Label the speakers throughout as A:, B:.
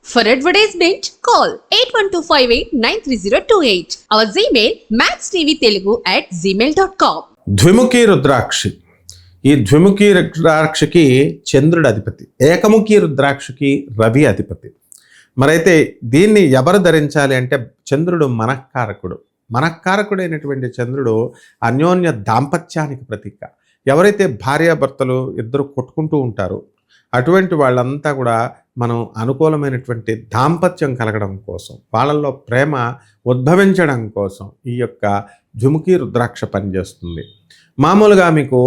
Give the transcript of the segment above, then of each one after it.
A: For advertisement, call 8125893028. Our Gmail maxtvtelugu@gmail.com.
B: ద్విముఖి Rudrakshi. ఈ ద్విముఖి రుద్రాక్షకి చంద్రుడు అధిపతి, ఏకముఖి రుద్రాక్షకి రవి అధిపతి. మరైతే దీన్ని ఎవరు ధరించాలి అంటే చంద్రుడు మనఃకారకుడు. మనఃకారకుడైనటువంటి చంద్రుడు అన్యోన్య దాంపత్యానికి ప్రతీక. ఎవరైతే భార్యాభర్తలు ఇద్దరు కొట్టుకుంటూ ఉంటారో అటువంటి వాళ్ళంతా కూడా మనం అనుకూలమైనటువంటి దాంపత్యం కలగడం కోసం, వాళ్ళల్లో ప్రేమ ఉద్భవించడం కోసం ఈ యొక్క ద్విముఖి రుద్రాక్ష పనిచేస్తుంది. మామూలుగా మీకు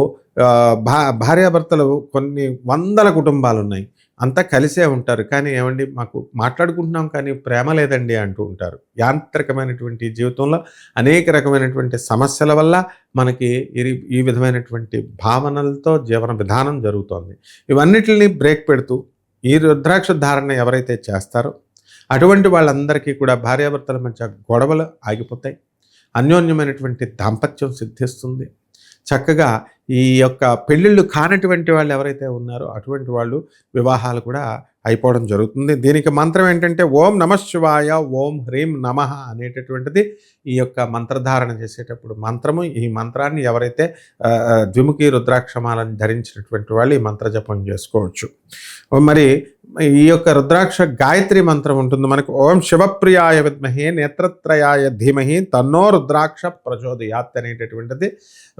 B: భార్యాభర్తలు కొన్ని వందల కుటుంబాలు ఉన్నాయి, అంతా కలిసే ఉంటారు, కానీ ఏమండి మాకు మాట్లాడుకుంటున్నాం కానీ ప్రేమ లేదండి అంటూ ఉంటారు. యాంత్రికమైనటువంటి జీవితంలో అనేక రకమైనటువంటి సమస్యల వల్ల మనకి ఈ విధమైనటువంటి భావనలతో జీవన విధానం జరుగుతోంది. ఇవన్నిటిని బ్రేక్ పెడుతూ ఈ రుద్రాక్ష ధారణ ఎవరైతే చేస్తారో అటువంటి వాళ్ళందరికీ కూడా భార్యాభర్తల మధ్య గొడవలు ఆగిపోతాయి, అన్యోన్యమైనటువంటి దాంపత్యం సిద్ధిస్తుంది. చక్కగా ఈ యొక్క పెళ్ళిళ్ళు కానటువంటి వాళ్ళు ఎవరైతే ఉన్నారో అటువంటి వాళ్ళు వివాహాలు కూడా అయిపోవడం జరుగుతుంది. దీనికి మంత్రం ఏంటంటే ఓం నమః శివాయ, ఓం హ్రీం నమః అనేటటువంటిది ఈ యొక్క మంత్రధారణ చేసేటప్పుడు మంత్రము. ఈ మంత్రాన్ని ఎవరైతే ద్విముఖి రుద్రాక్షమాలను ధరించినటువంటి వాళ్ళు ఈ మంత్ర జపం చేసుకోవచ్చు. మరి ఈ యొక్క రుద్రాక్ష గాయత్రి మంత్రం ఉంటుంది మనకు. ఓం శివప్రియాయ విద్మహే నేత్రత్రయాయ ధీమహి తన్నో రుద్రాక్ష ప్రచోదయాత్ అనేటటువంటిది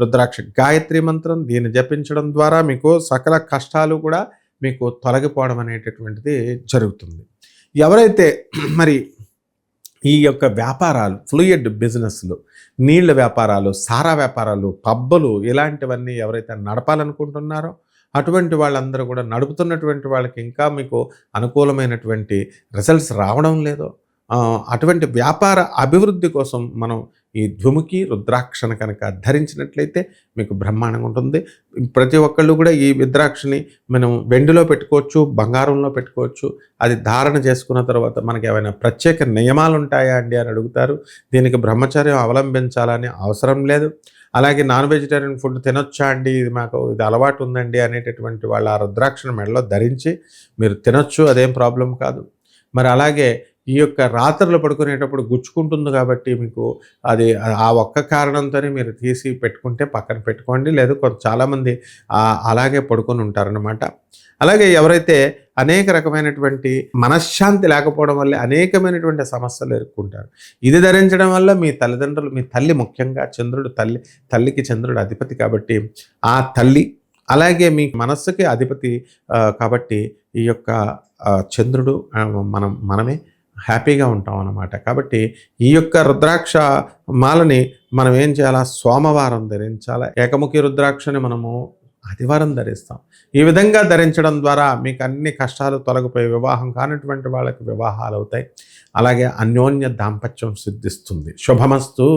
B: రుద్రాక్ష గాయత్రి మంత్రం. దీన్ని జపించడం ద్వారా మీకు సకల కష్టాలు కూడా మీకు తొలగిపోవడం అనేటటువంటిది జరుగుతుంది. ఎవరైతే మరి ఈ యొక్క వ్యాపారాలు, ఫ్లూయిడ్ బిజినెస్లు, నీళ్ళ వ్యాపారాలు, సారా వ్యాపారాలు, పబ్బులు ఇలాంటివన్నీ ఎవరైతే నడపాలనుకుంటున్నారో అటువంటి వాళ్ళందరూ కూడా నడుపుతున్నటువంటి వాళ్ళకి ఇంకా మీకు అనుకూలమైనటువంటి రిజల్ట్స్ రావడం లేదో అటువంటి వ్యాపార అభివృద్ధి కోసం మనం ఈ ద్విముఖి రుద్రాక్షను కనుక ధరించినట్లయితే మీకు బ్రహ్మాండంగా ఉంటుంది. ప్రతి ఒక్కళ్ళు కూడా ఈ రుద్రాక్షని మనం వెండిలో పెట్టుకోవచ్చు, బంగారంలో పెట్టుకోవచ్చు. అది ధారణ చేసుకున్న తర్వాత మనకి ఏమైనా ప్రత్యేక నియమాలు ఉంటాయా అండి అని అడుగుతారు. దీనికి బ్రహ్మచర్యం అవలంబించాలని అవసరం లేదు. అలాగే నాన్ వెజిటేరియన్ ఫుడ్ తినొచ్చా అండి, ఇది మాకు ఇది అలవాటు ఉందండి అనేటటువంటి వాళ్ళు ఆ రుద్రాక్షను మెడలో ధరించి మీరు తినొచ్చు, అదేం ప్రాబ్లం కాదు. మరి అలాగే ఈ యొక్క రాత్రులు పడుకునేటప్పుడు గుచ్చుకుంటుంది కాబట్టి మీకు అది ఆ ఒక్క కారణంతోనే మీరు తీసి పెట్టుకుంటే పక్కన పెట్టుకోండి. లేదు చాలామంది అలాగే పడుకొని ఉంటారనమాట. అలాగే ఎవరైతే అనేక రకమైనటువంటి మనశ్శాంతి లేకపోవడం వల్ల అనేకమైనటువంటి సమస్యలు ఎదుర్కొంటారు, ఇది ధరించడం వల్ల మీ తల్లిదండ్రులు, మీ తల్లి ముఖ్యంగా చంద్రుడు తల్లికి చంద్రుడు అధిపతి కాబట్టి ఆ తల్లి, అలాగే మీ మనస్సుకి అధిపతి కాబట్టి ఈ యొక్క చంద్రుడు మనమే హ్యాపీగా ఉంటాం అన్నమాట. కాబట్టి ఈ యొక్క రుద్రాక్ష మాలని మనం ఏం చేయాలా, సోమవారం ధరించాలా. ఏకముఖి రుద్రాక్షని మనము ఆదివారం ధరిస్తాం. ఈ విధంగా ధరించడం ద్వారా మీకు అన్ని కష్టాలు తొలగిపోయి వివాహం కానటువంటి వాళ్ళకి వివాహాలు అవుతాయి. అలాగే అన్యోన్య దాంపత్యం సిద్ధిస్తుంది. శుభమస్తు.